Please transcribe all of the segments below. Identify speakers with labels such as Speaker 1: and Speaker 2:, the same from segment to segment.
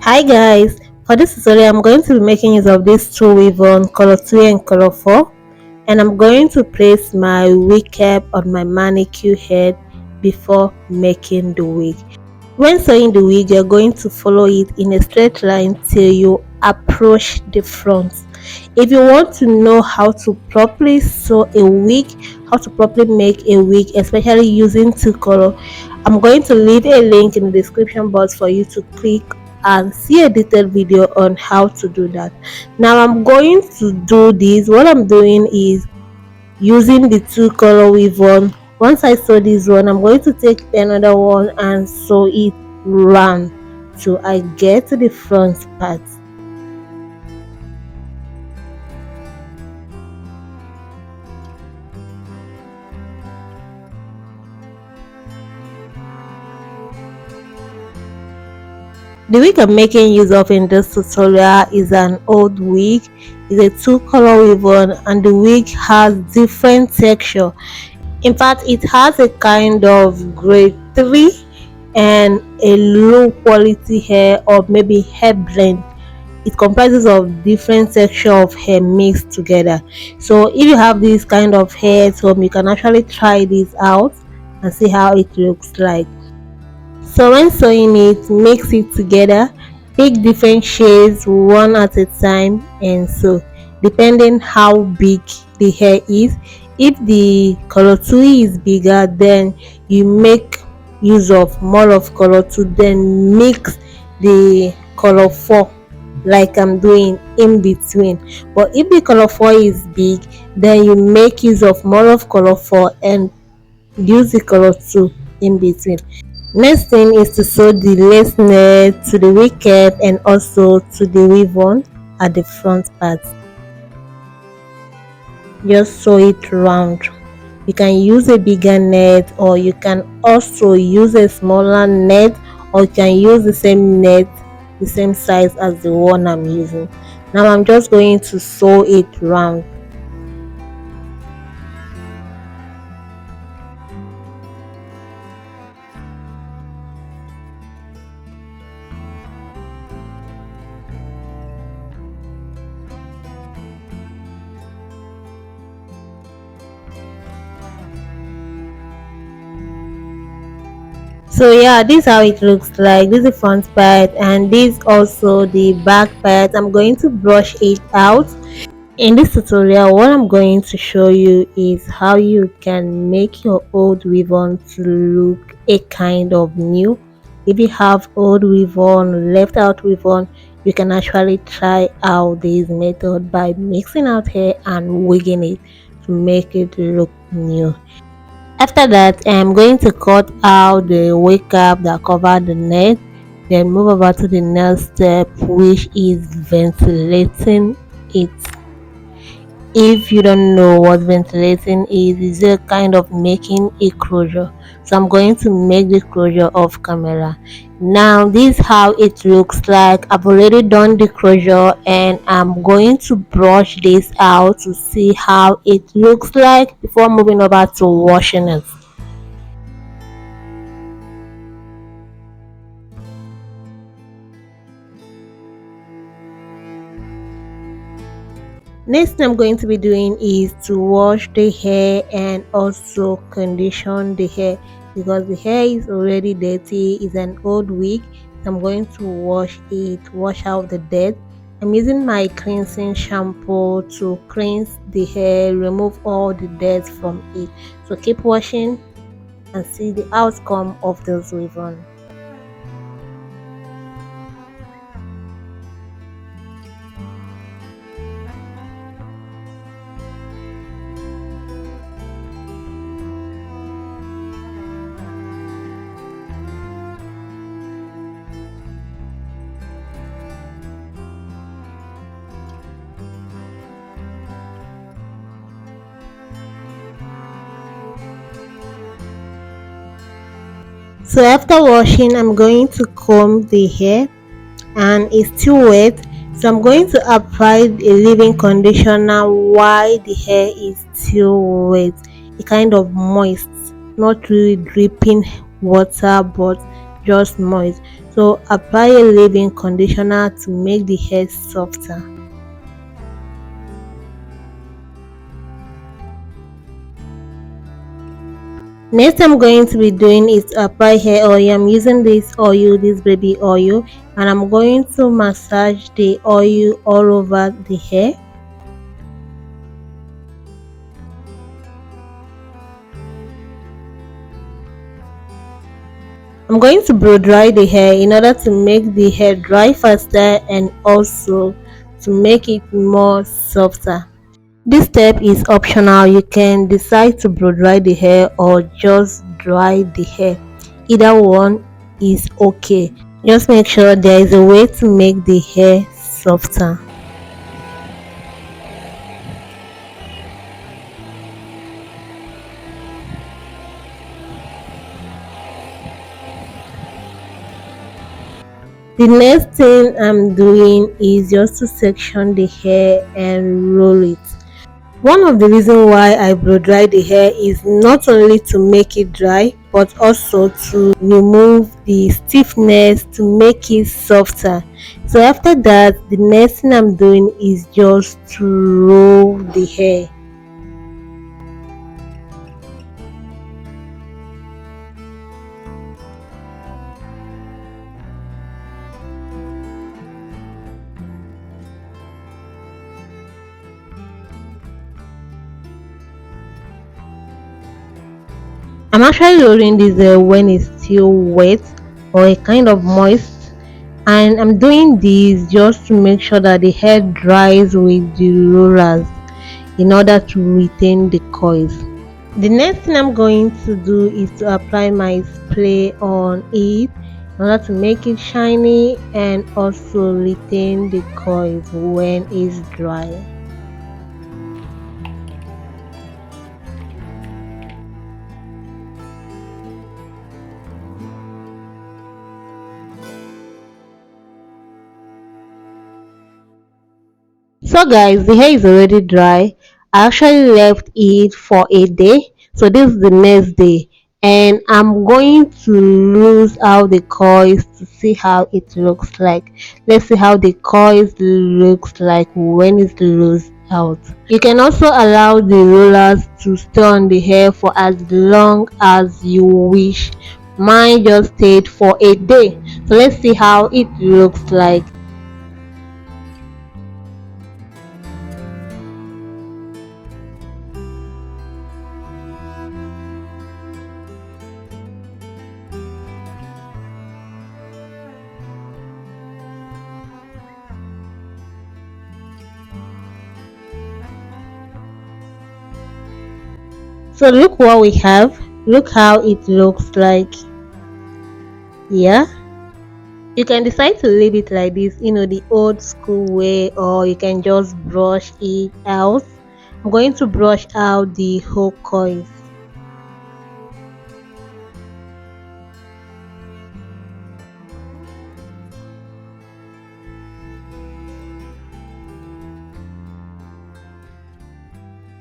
Speaker 1: Hi guys, for this tutorial I'm going to be making use of these two weave on color 3 and color 4, and I'm going to place my wig cap on my manicure head before making the wig. When sewing the wig, you're going to follow it in a straight line till you approach the front. If you want to know how to properly sew a wig, how to properly make a wig, especially using two color, I'm going to leave a link in the description box for you to click and see a detailed video on how to do that. Now I'm going to do this. What I'm doing is using the two color weave on. Once I sew this one, I'm going to take another one and sew it round so I get to the front part. The wig I'm making use of in this tutorial is an old wig. It's a two color weave on, and the wig has different texture. In fact, it has a kind of grade 3 and a low quality hair, or maybe hair blend. It comprises of different section of hair mixed together. So if you have this kind of hair at home, you can actually try this out and see how it looks like. So when sewing it, mix it together, pick different shades one at a time, and sew depending how big the hair is. If the color 2 is bigger, then you make use of more of color 2, then mix the color 4 like I'm doing in between. But if the color 4 is big, then you make use of more of color 4 and use the color 2 in between. Next thing is to sew the lace net to the wig cap and also to the weave on at the front part. Just sew it round. You can use a bigger net, or you can also use a smaller net, or you can use the same net, the same size as the one I'm using. Now I'm just going to sew it round. So yeah, this is how it looks like. This is the front part, and this also the back part. I'm going to brush it out. In this tutorial, what I'm going to show you is how you can make your old weave-on to look a kind of new. If you have old weave-on, left out weave-on, you can actually try out this method by mixing out hair and wigging it to make it look new. After that, I'm going to cut out the wig cap that covered the neck, then move over to the next step, which is ventilating it. If you don't know what ventilating is, it's a kind of making a closure. So I'm going to make the closure off camera. Now this is how it looks like. I've already done the closure, and I'm going to brush this out to see how it looks like before moving over to washing it. Next thing I'm going to be doing is to wash the hair and also condition the hair, because the hair is already dirty. It's an old wig. I'm going to wash it, wash out the dirt. I'm using my cleansing shampoo to cleanse the hair, remove all the dirt from it. So keep washing and see the outcome of this weave-on. So after washing, I'm going to comb the hair, and it's still wet, so I'm going to apply a leave-in conditioner while the hair is still wet. It kind of moist, not really dripping water, but just moist. So apply a leave-in conditioner to make the hair softer. Next I'm going to be doing is to apply hair oil. I'm using this baby oil, and I'm going to massage the oil all over the hair. I'm going to blow dry the hair in order to make the hair dry faster and also to make it more softer. This step is optional. You can decide to blow dry the hair or just dry the hair. Either one is okay. Just make sure there is a way to make the hair softer. The next thing I'm doing is just to section the hair and roll it. One of the reasons why I blow dry the hair is not only to make it dry but also to remove the stiffness, to make it softer. So after that, the next thing I'm doing is just to roll the hair. I'm actually rolling this when it's still wet or a kind of moist, and I'm doing this just to make sure that the hair dries with the rollers in order to retain the coils. The next thing I'm going to do is to apply my spray on it in order to make it shiny and also retain the coils when it's dry. So guys, the hair is already dry. I actually left it for a day. So this is the next day, and I'm going to lose out the coils to see how it looks like. Let's see how the coils looks like when it's loosed out. You can also allow the rollers to stay on the hair for as long as you wish. Mine just stayed for a day. So let's see how it looks like. So look what we have. Look how it looks like. Yeah, you can decide to leave it like this, the old school way, or you can just brush it out. I'm going to brush out the whole coils.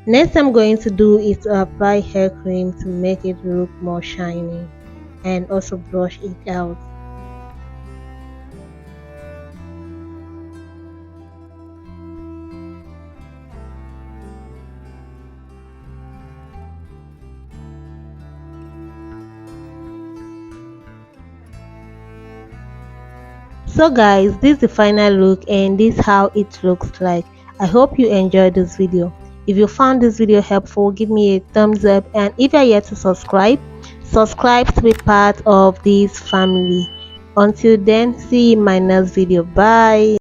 Speaker 1: Next I'm going to do is to apply hair cream to make it look more shiny and also brush it out. So guys, this is the final look and this is how it looks like. I hope you enjoyed this video. If you found this video helpful, give me a thumbs up, and if you're yet to subscribe to be part of this family. Until then, see you in my next video. Bye.